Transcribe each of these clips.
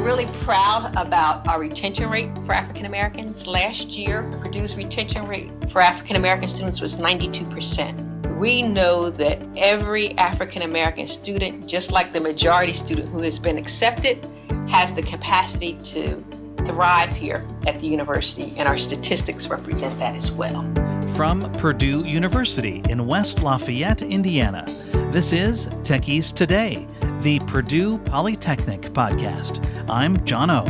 We're really proud about our retention rate for African Americans. Last year, Purdue's retention rate for African American students was 92%. We know that every African American student, just like the majority student who has been accepted, has the capacity to thrive here at the university, and our statistics represent that as well. From Purdue University in West Lafayette, Indiana, this is Techies Today, the Purdue Polytechnic podcast. I'm John O.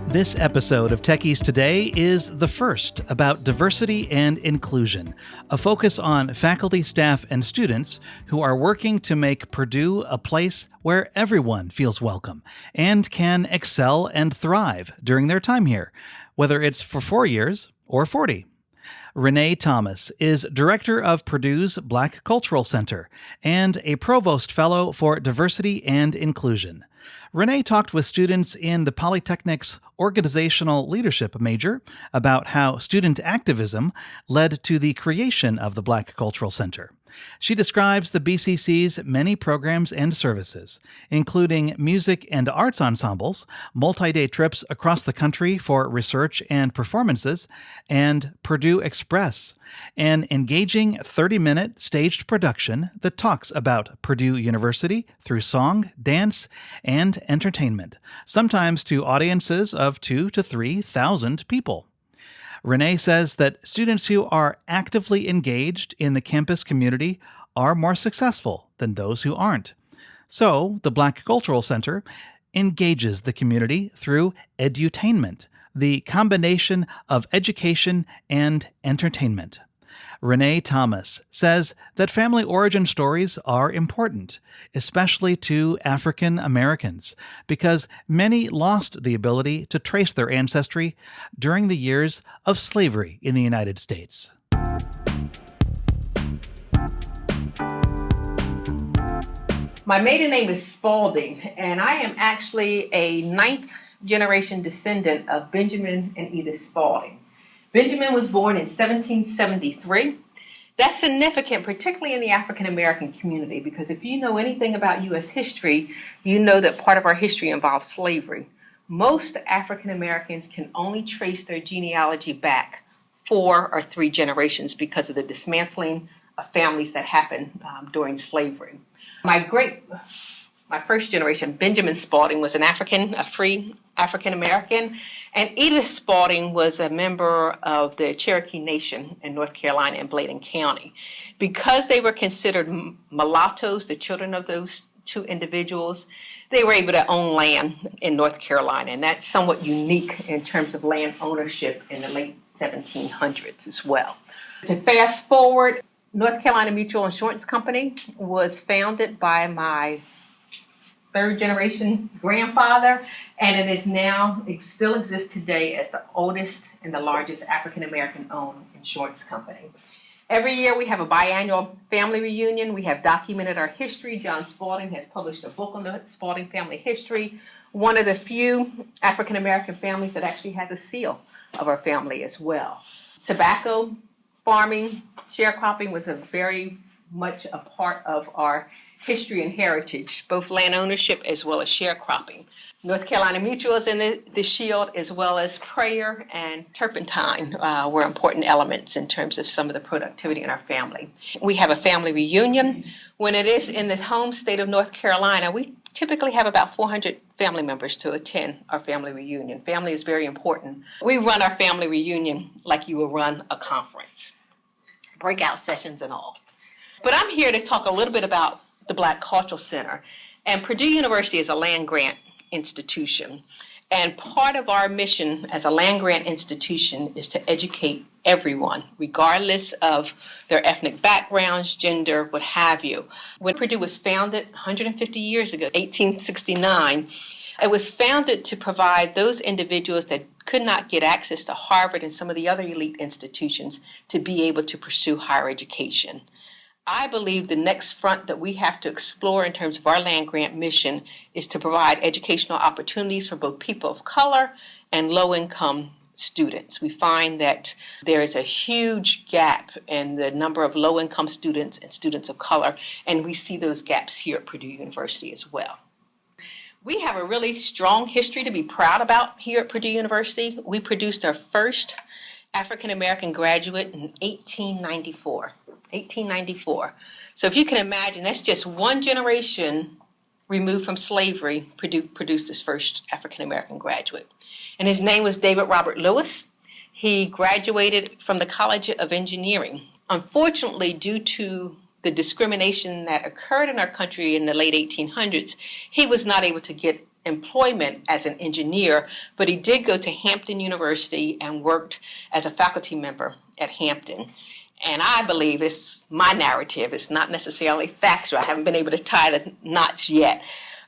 This episode of Techies Today is the first about diversity and inclusion, a focus on faculty, staff, and students who are working to make Purdue a place where everyone feels welcome and can excel and thrive during their time here, whether it's for 4 years or 40. Renee Thomas is director of Purdue's Black Cultural Center and a provost fellow for diversity and inclusion. Renee talked with students in the Polytechnic's organizational leadership major about how student activism led to the creation of the Black Cultural Center. She describes the BCC's many programs and services, including music and arts ensembles, multi-day trips across the country for research and performances, and Purdue Express, an engaging 30-minute staged production that talks about Purdue University through song, dance, and entertainment, sometimes to audiences of 2,000 to 3,000 people. Renee says that students who are actively engaged in the campus community are more successful than those who aren't. So, the Black Cultural Center engages the community through edutainment, the combination of education and entertainment. Renee Thomas says that family origin stories are important, especially to African Americans, because many lost the ability to trace their ancestry during the years of slavery in the United States. My maiden name is Spalding, and I am actually a 9th generation descendant of Benjamin and Edith Spalding. Benjamin was born in 1773. That's significant, particularly in the African American community, because if you know anything about U.S. history, you know that part of our history involves slavery. Most African Americans can only trace their genealogy back 4 or 3 generations because of the dismantling of families that happened during slavery. My first generation, Benjamin Spalding, was a free African American. And Edith Spalding was a member of the Cherokee Nation in North Carolina and Bladen County. Because they were considered mulattoes, the children of those 2 individuals, they were able to own land in North Carolina. And that's somewhat unique in terms of land ownership in the late 1700s as well. To fast forward, North Carolina Mutual Insurance Company was founded by my 3rd generation grandfather, and it still exists today as the oldest and the largest African American owned insurance company. Every year we have a biannual family reunion. We have documented our history. John Spalding has published a book on the Spalding family history, one of the few African American families that actually has a seal of our family as well. Tobacco farming, sharecropping was very much a part of our history and heritage, both land ownership as well as sharecropping. North Carolina Mutual is in the shield, as well as prayer and turpentine were important elements in terms of some of the productivity in our family. We have a family reunion. When it is in the home state of North Carolina, we typically have about 400 family members to attend our family reunion. Family is very important. We run our family reunion like you would run a conference, breakout sessions and all. But I'm here to talk a little bit about the Black Cultural Center. And Purdue University is a land-grant institution. And part of our mission as a land-grant institution is to educate everyone, regardless of their ethnic backgrounds, gender, what have you. When Purdue was founded 150 years ago, 1869, it was founded to provide those individuals that could not get access to Harvard and some of the other elite institutions to be able to pursue higher education. I believe the next front that we have to explore in terms of our land-grant mission is to provide educational opportunities for both people of color and low-income students. We find that there is a huge gap in the number of low-income students and students of color, and we see those gaps here at Purdue University as well. We have a really strong history to be proud about here at Purdue University. We produced our first African American graduate in 1894. 1894. So if you can imagine, that's just one generation removed from slavery. Purdue produced its first African American graduate. And his name was David Robert Lewis. He graduated from the College of Engineering. Unfortunately, due to the discrimination that occurred in our country in the late 1800s, he was not able to get employment as an engineer, but he did go to Hampton University and worked as a faculty member at Hampton. And I believe it's my narrative. It's not necessarily factual. I haven't been able to tie the knots yet.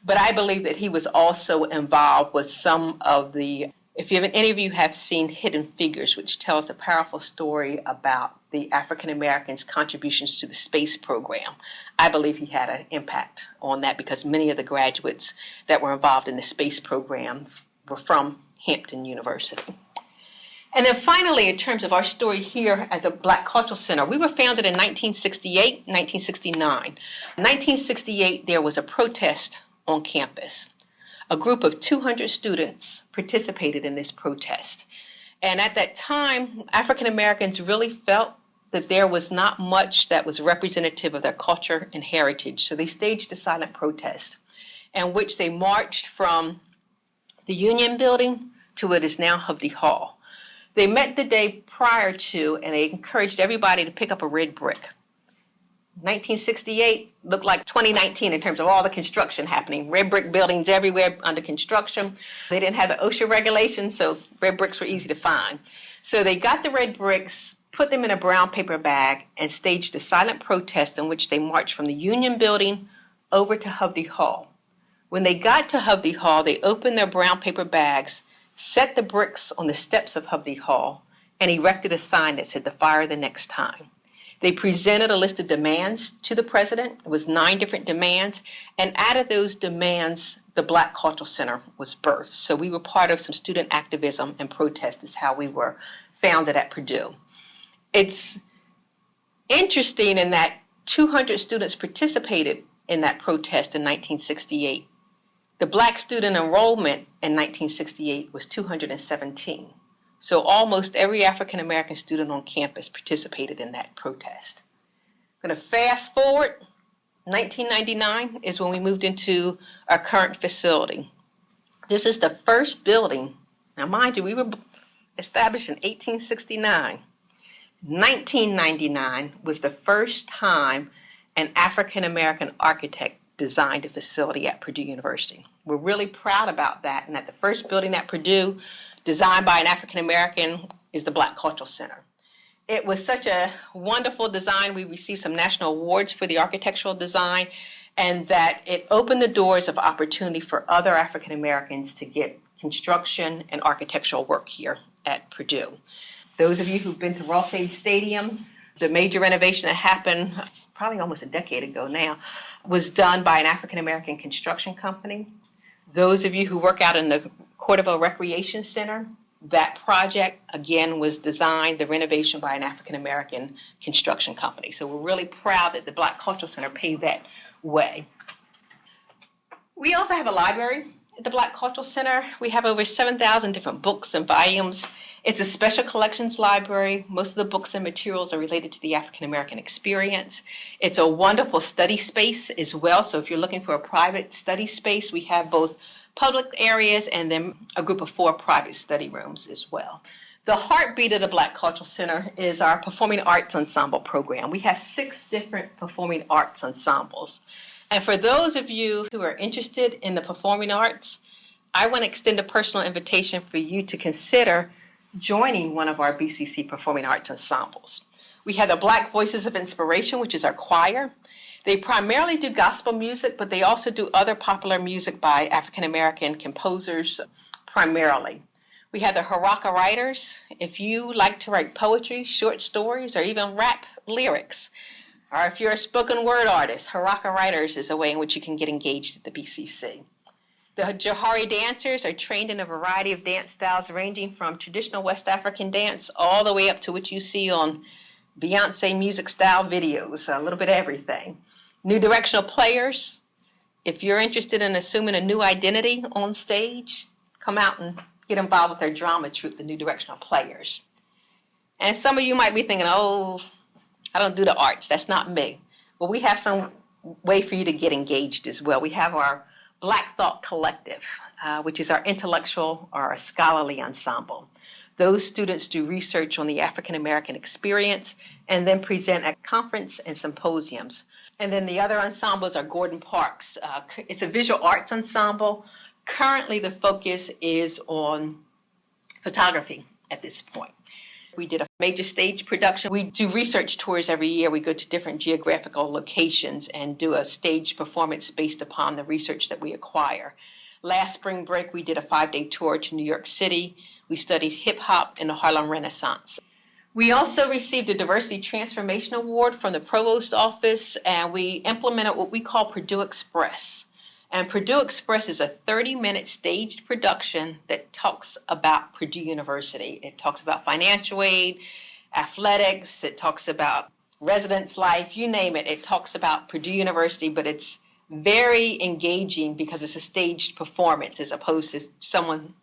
But I believe that he was also involved with some of the, if any of you have seen Hidden Figures, which tells a powerful story about the African Americans' contributions to the space program, I believe he had an impact on that because many of the graduates that were involved in the space program were from Hampton University. And then finally, in terms of our story here at the Black Cultural Center, we were founded in 1968, 1969. In 1968, there was a protest on campus. A group of 200 students participated in this protest. And at that time, African Americans really felt that there was not much that was representative of their culture and heritage. So they staged a silent protest in which they marched from the Union Building to what is now Hovde Hall. They met the day prior to, and they encouraged everybody to pick up a red brick. 1968 looked like 2019 in terms of all the construction happening. Red brick buildings everywhere under construction. They didn't have the OSHA regulations, so red bricks were easy to find. So they got the red bricks, put them in a brown paper bag, and staged a silent protest in which they marched from the Union Building over to Hovde Hall. When they got to Hovde Hall, they opened their brown paper bags, set the bricks on the steps of Hovde Hall, and erected a sign that said, "The fire the next time." They presented a list of demands to the president. It was 9 different demands. And out of those demands, the Black Cultural Center was birthed. So we were part of some student activism and protest is how we were founded at Purdue. It's interesting in that 200 students participated in that protest in 1968. The Black student enrollment in 1968 was 217. So almost every African American student on campus participated in that protest. I'm going to fast forward. 1999 is when we moved into our current facility. This is the first building. Now, mind you, we were established in 1869. 1999 was the first time an African American architect designed a facility at Purdue University. We're really proud about that, and that the first building at Purdue designed by an African American is the Black Cultural Center. It was such a wonderful design. We received some national awards for the architectural design, and that it opened the doors of opportunity for other African Americans to get construction and architectural work here at Purdue. Those of you who've been to Ross-Ade Stadium, the major renovation that happened probably almost a decade ago now was done by an African American construction company. Those of you who work out in the Cordova Recreation Center, that project, again, was designed, the renovation, by an African American construction company. So we're really proud that the Black Cultural Center paved that way. We also have a library at the Black Cultural Center. We have over 7,000 different books and volumes. It's a special collections library. Most of the books and materials are related to the African American experience. It's a wonderful study space as well. So if you're looking for a private study space, we have both public areas and then a group of 4 private study rooms as well. The heartbeat of the Black Cultural Center is our Performing Arts Ensemble program. We have 6 different performing arts ensembles. And for those of you who are interested in the performing arts, I want to extend a personal invitation for you to consider joining one of our BCC Performing Arts ensembles. We have the Black Voices of Inspiration, which is our choir. They primarily do gospel music, but they also do other popular music by African American composers primarily. We have the Haraka Writers. If you like to write poetry, short stories, or even rap lyrics, or if you're a spoken word artist, Haraka Writers is a way in which you can get engaged at the BCC. The Johari dancers are trained in a variety of dance styles ranging from traditional West African dance all the way up to what you see on Beyonce music style videos, a little bit of everything. New directional players. If you're interested in assuming a new identity on stage, come out and get involved with our drama troupe, the New Directional Players. And some of you might be thinking, oh, I don't do the arts. That's not me. Well, we have some way for you to get engaged as well. We have our Black Thought Collective, which is our intellectual or our scholarly ensemble. Those students do research on the African American experience and then present at conference and symposiums. And then the other ensembles are Gordon Parks. It's a visual arts ensemble. Currently, the focus is on photography at this point. We did a major stage production. We do research tours every year. We go to different geographical locations and do a stage performance based upon the research that we acquire. Last spring break, we did a 5-day tour to New York City. We studied hip hop and the Harlem Renaissance. We also received a Diversity Transformation Award from the Provost Office, and we implemented what we call Purdue Express. And Purdue Express is a 30-minute staged production that talks about Purdue University. It talks about financial aid, athletics, it talks about residence life, you name it. It talks about Purdue University, but it's very engaging because it's a staged performance as opposed to someone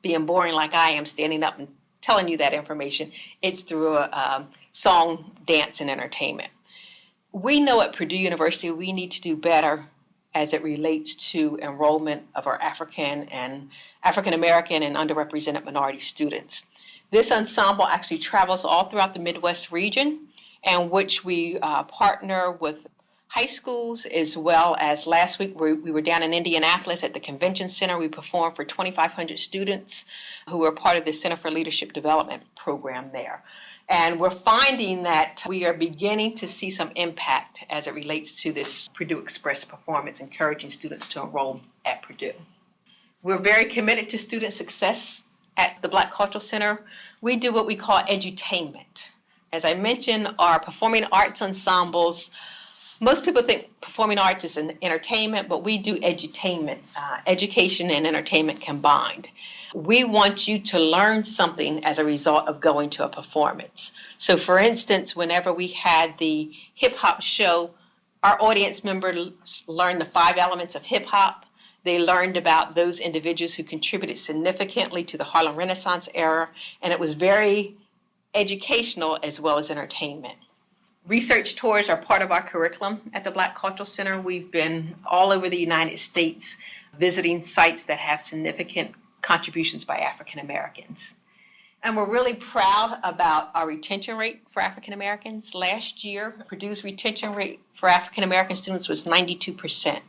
being boring like I am, standing up and telling you that information. It's through a song, dance, and entertainment. We know at Purdue University we need to do better as it relates to enrollment of our African American and underrepresented minority students. This ensemble actually travels all throughout the Midwest region, in which we partner with high schools, as well as last week we were down in Indianapolis at the Convention Center. We performed for 2,500 students who were part of the Center for Leadership Development program there. And we're finding that we are beginning to see some impact as it relates to this Purdue Express performance, encouraging students to enroll at Purdue. We're very committed to student success at the Black Cultural Center. We do what we call edutainment. As I mentioned, our performing arts ensembles, most people think performing arts is an entertainment, but we do edutainment, education and entertainment combined. We want you to learn something as a result of going to a performance. So for instance, whenever we had the hip hop show, our audience members learned the 5 elements of hip hop. They learned about those individuals who contributed significantly to the Harlem Renaissance era, and it was very educational as well as entertainment. Research tours are part of our curriculum at the Black Cultural Center. We've been all over the United States visiting sites that have significant contributions by African Americans. And we're really proud about our retention rate for African Americans. Last year, Purdue's retention rate for African American students was 92%.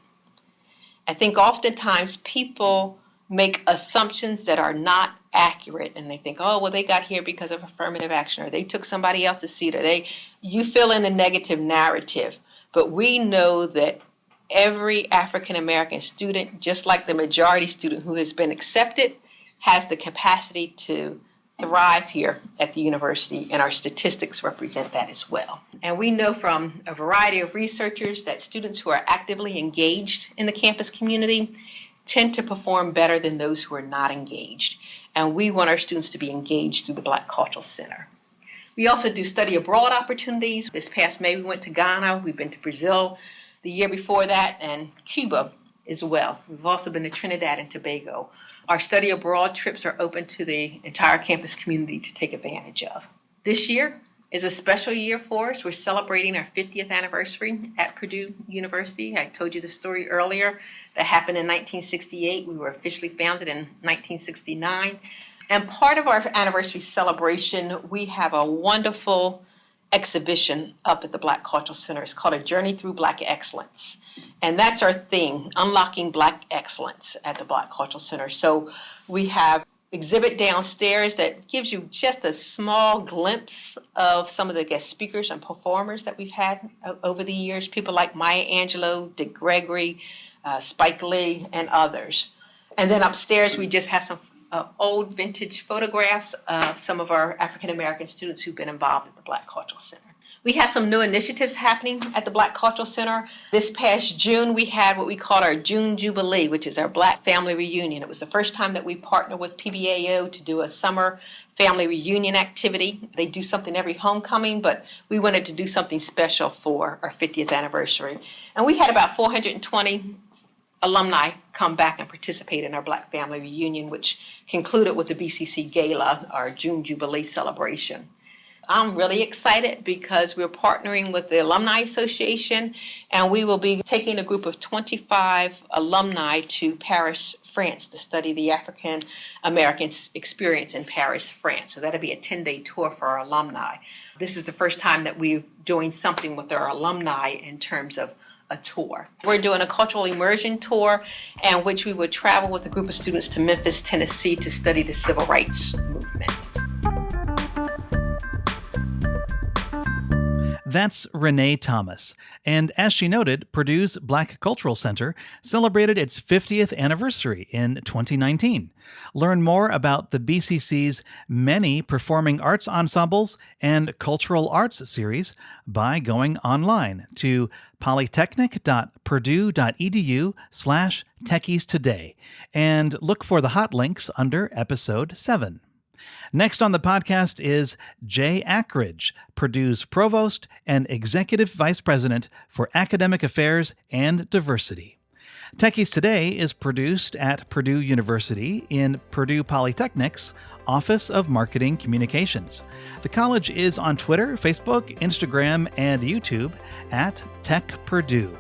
I think oftentimes people make assumptions that are not accurate, and they think, oh, well, they got here because of affirmative action, or they took somebody else's seat, or you fill in the negative narrative. But we know that every African American student, just like the majority student who has been accepted, has the capacity to thrive here at the university, and our statistics represent that as well. And we know from a variety of researchers that students who are actively engaged in the campus community tend to perform better than those who are not engaged. And we want our students to be engaged through the Black Cultural Center. We also do study abroad opportunities. This past May, we went to Ghana. We've been to Brazil the year before that, and Cuba as well. We've also been to Trinidad and Tobago. Our study abroad trips are open to the entire campus community to take advantage of. This year is a special year for us. We're celebrating our 50th anniversary at Purdue University. I told you the story earlier. That happened in 1968. We were officially founded in 1969. And part of our anniversary celebration, we have a wonderful exhibition up at the Black Cultural Center. It's called A Journey Through Black Excellence. And that's our theme, unlocking Black excellence at the Black Cultural Center. So we have exhibit downstairs that gives you just a small glimpse of some of the guest speakers and performers that we've had over the years, people like Maya Angelou, Dick Gregory, Spike Lee, and others. And then upstairs we just have some old vintage photographs of some of our African American students who've been involved at the Black Cultural Center. We have some new initiatives happening at the Black Cultural Center. This past June, we had what we called our June Jubilee, which is our Black Family Reunion. It was the first time that we partnered with PBAO to do a summer family reunion activity. They do something every homecoming, but we wanted to do something special for our 50th anniversary. And we had about 420 alumni come back and participate in our Black Family Reunion, which concluded with the BCC Gala, our June Jubilee celebration. I'm really excited because we're partnering with the Alumni Association, and we will be taking a group of 25 alumni to Paris, France, to study the African American experience in Paris, France. So that'll be a 10-day tour for our alumni. This is the first time that we're doing something with our alumni in terms of a tour. We're doing a cultural immersion tour in which we would travel with a group of students to Memphis, Tennessee to study the civil rights movement. That's Renee Thomas. And as she noted, Purdue's Black Cultural Center celebrated its 50th anniversary in 2019. Learn more about the BCC's many performing arts ensembles and cultural arts series by going online to polytechnic.purdue.edu/techies today and look for the hot links under episode 7. Next on the podcast is Jay Ackridge, Purdue's Provost and Executive Vice President for Academic Affairs and Diversity. Techies Today is produced at Purdue University in Purdue Polytechnic's Office of Marketing Communications. The college is on Twitter, Facebook, Instagram, and YouTube at Tech Purdue.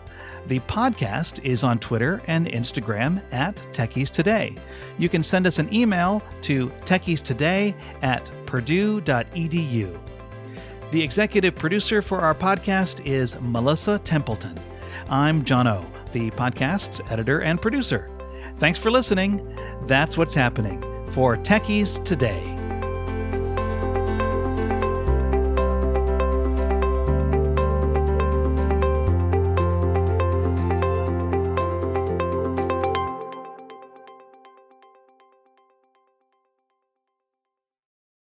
The podcast is on Twitter and Instagram at Techies Today. You can send us an email to techiestoday@purdue.edu. The executive producer for our podcast is Melissa Templeton. I'm John O., the podcast's editor and producer. Thanks for listening. That's what's happening for Techies Today.